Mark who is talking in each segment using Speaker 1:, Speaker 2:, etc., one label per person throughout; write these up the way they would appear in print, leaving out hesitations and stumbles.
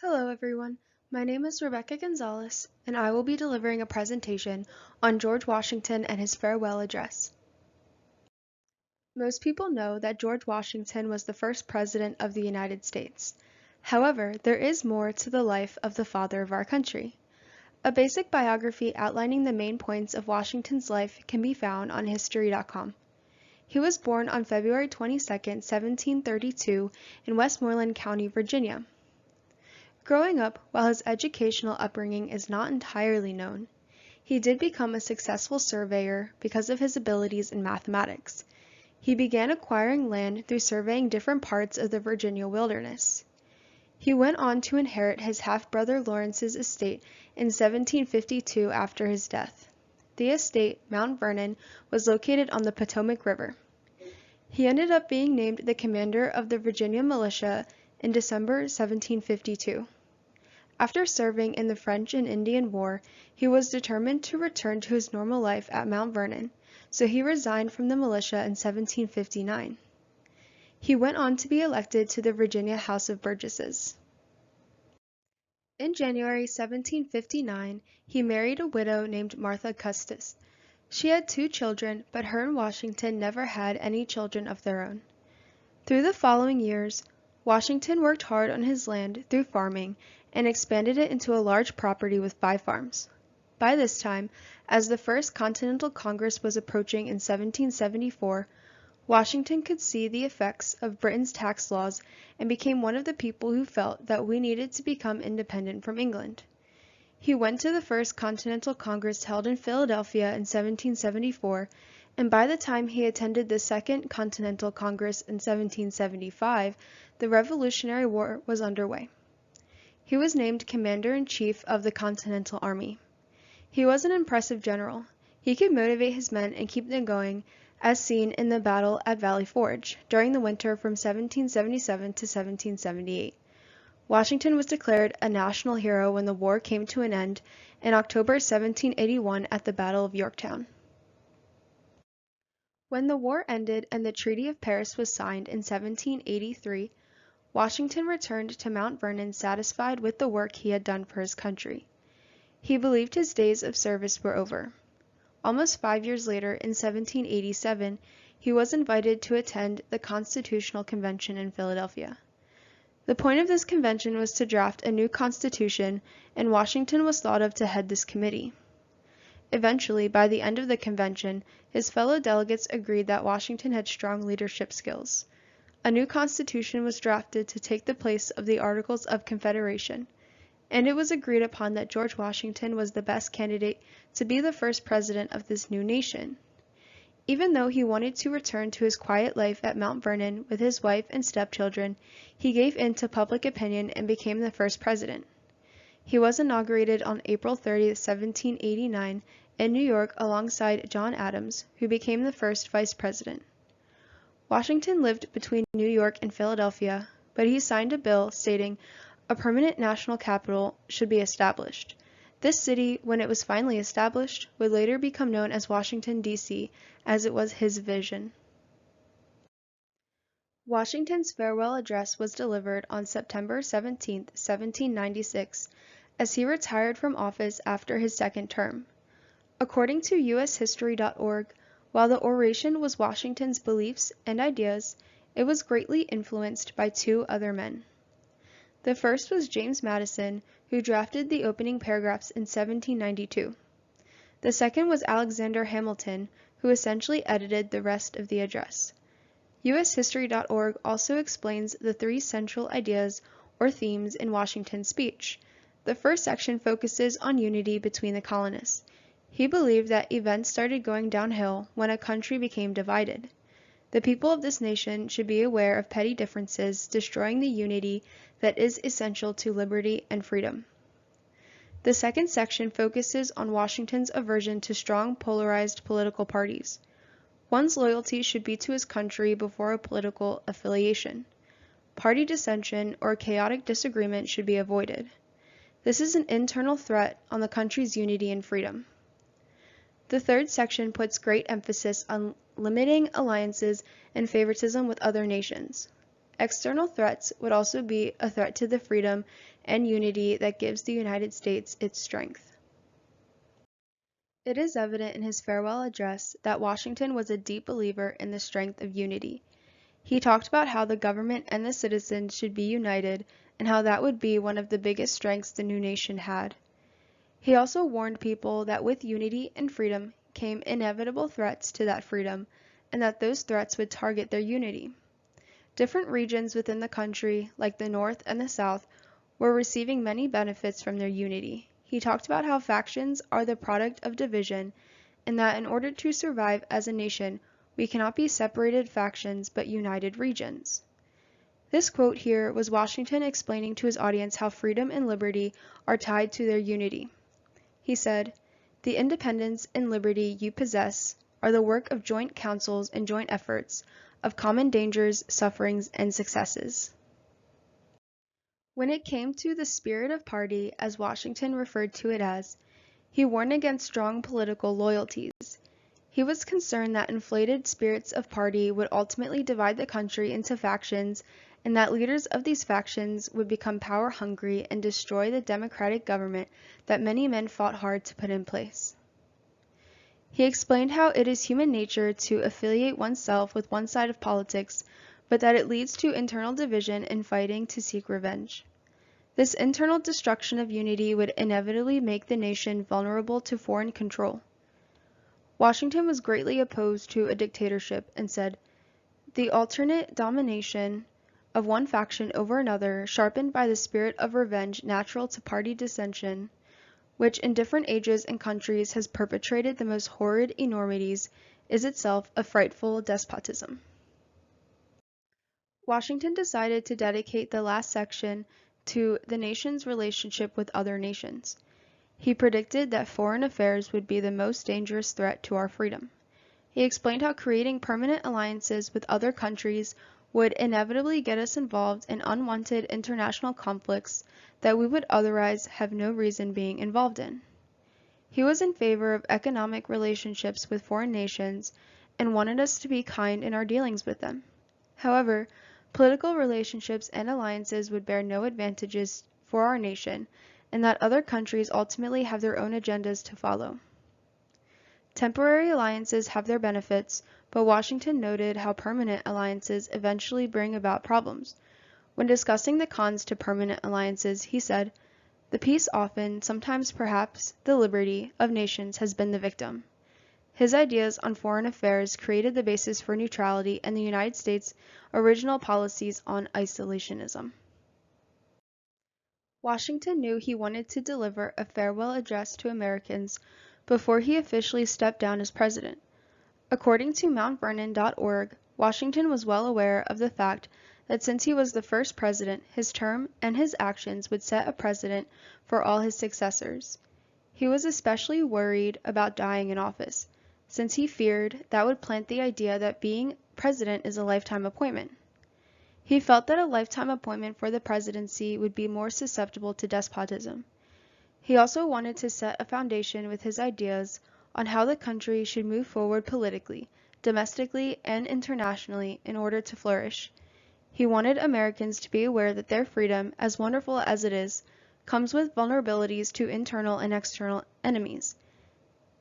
Speaker 1: Hello everyone, my name is Rebecca Gonzalez, and I will be delivering a presentation on George Washington and his farewell address. Most people know that George Washington was the first president of the United States. However, there is more to the life of the father of our country. A basic biography outlining the main points of Washington's life can be found on history.com. He was born on February 22, 1732, in Westmoreland County, Virginia. Growing up, while his educational upbringing is not entirely known, he did become a successful surveyor because of his abilities in mathematics. He began acquiring land through surveying different parts of the Virginia wilderness. He went on to inherit his half-brother Lawrence's estate in 1752 after his death. The estate, Mount Vernon, was located on the Potomac River. He ended up being named the commander of the Virginia militia in December 1752. After serving in the French and Indian War, he was determined to return to his normal life at Mount Vernon, so he resigned from the militia in 1759. He went on to be elected to the Virginia House of Burgesses. In January 1759, he married a widow named Martha Custis. She had 2 children, but her and Washington never had any children of their own. Through the following years, Washington worked hard on his land through farming and expanded it into a large property with 5 farms. By this time, as the First Continental Congress was approaching in 1774, Washington could see the effects of Britain's tax laws and became one of the people who felt that we needed to become independent from England. He went to the First Continental Congress held in Philadelphia in 1774, and by the time he attended the Second Continental Congress in 1775, the Revolutionary War was underway. He was named Commander-in-Chief of the Continental Army. He was an impressive general. He could motivate his men and keep them going, as seen in the battle at Valley Forge during the winter from 1777 to 1778. Washington was declared a national hero when the war came to an end in October 1781 at the Battle of Yorktown. When the war ended and the Treaty of Paris was signed in 1783, Washington returned to Mount Vernon satisfied with the work he had done for his country. He believed his days of service were over. Almost 5 years later, in 1787, he was invited to attend the Constitutional Convention in Philadelphia. The point of this convention was to draft a new constitution, and Washington was thought of to head this committee. Eventually, by the end of the convention, his fellow delegates agreed that Washington had strong leadership skills. A new constitution was drafted to take the place of the Articles of Confederation, and it was agreed upon that George Washington was the best candidate to be the first president of this new nation. Even though he wanted to return to his quiet life at Mount Vernon with his wife and stepchildren, he gave in to public opinion and became the first president. He was inaugurated on April 30, 1789, in New York alongside John Adams, who became the first vice president. Washington lived between New York and Philadelphia, but he signed a bill stating a permanent national capital should be established. This city, when it was finally established, would later become known as Washington, D.C., as it was his vision. Washington's farewell address was delivered on September 17, 1796, as he retired from office after his second term. According to ushistory.org, while the oration was Washington's beliefs and ideas, it was greatly influenced by 2 other men. The first was James Madison, who drafted the opening paragraphs in 1792. The second was Alexander Hamilton, who essentially edited the rest of the address. ushistory.org also explains the 3 central ideas or themes in Washington's speech. The first section focuses on unity between the colonists. He believed that events started going downhill when a country became divided. The people of this nation should be aware of petty differences destroying the unity that is essential to liberty and freedom. The second section focuses on Washington's aversion to strong polarized political parties. One's loyalty should be to his country before a political affiliation. Party dissension or chaotic disagreement should be avoided. This is an internal threat on the country's unity and freedom. The third section puts great emphasis on limiting alliances and favoritism with other nations. external threats would also be a threat to the freedom and unity that gives the United States its strength. It is evident in his farewell address that Washington was a deep believer in the strength of unity. He talked about how the government and the citizens should be united and how that would be one of the biggest strengths the new nation had. He also warned people that with unity and freedom came inevitable threats to that freedom, and that those threats would target their unity. Different regions within the country, like the North and the South, were receiving many benefits from their unity. He talked about how factions are the product of division, and that in order to survive as a nation, we cannot be separated factions but united regions. This quote here was Washington explaining to his audience how freedom and liberty are tied to their unity. He said, "The independence and liberty you possess are the work of joint councils and joint efforts, of common dangers, sufferings, and successes." When it came to the spirit of party, as Washington referred to it as, he warned against strong political loyalties. He was concerned that inflated spirits of party would ultimately divide the country into factions, and that leaders of these factions would become power-hungry and destroy the democratic government that many men fought hard to put in place. He explained how it is human nature to affiliate oneself with one side of politics, but that it leads to internal division and fighting to seek revenge. This internal destruction of unity would inevitably make the nation vulnerable to foreign control. Washington was greatly opposed to a dictatorship and said, "The alternate domination of one faction over another, sharpened by the spirit of revenge natural to party dissension, which in different ages and countries has perpetrated the most horrid enormities, is itself a frightful despotism." Washington decided to dedicate the last section to the nation's relationship with other nations. He predicted that foreign affairs would be the most dangerous threat to our freedom. He explained how creating permanent alliances with other countries would inevitably get us involved in unwanted international conflicts that we would otherwise have no reason being involved in. He was in favor of economic relationships with foreign nations and wanted us to be kind in our dealings with them. However, political relationships and alliances would bear no advantages for our nation, and that other countries ultimately have their own agendas to follow. Temporary alliances have their benefits, but Washington noted how permanent alliances eventually bring about problems. When discussing the cons to permanent alliances, he said, "The peace often, sometimes perhaps the liberty, of nations has been the victim." His ideas on foreign affairs created the basis for neutrality and the United States' original policies on isolationism. Washington knew he wanted to deliver a farewell address to Americans before he officially stepped down as president. According to MountVernon.org, Washington was well aware of the fact that since he was the first president, his term and his actions would set a precedent for all his successors. He was especially worried about dying in office, since he feared that would plant the idea that being president is a lifetime appointment. He felt that a lifetime appointment for the presidency would be more susceptible to despotism. He also wanted to set a foundation with his ideas on how the country should move forward politically, domestically, and internationally in order to flourish. He wanted Americans to be aware that their freedom, as wonderful as it is, comes with vulnerabilities to internal and external enemies.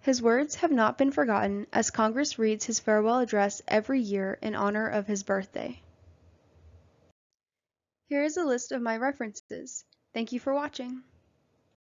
Speaker 1: His words have not been forgotten as Congress reads his farewell address every year in honor of his birthday. Here is a list of my references. Thank you for watching.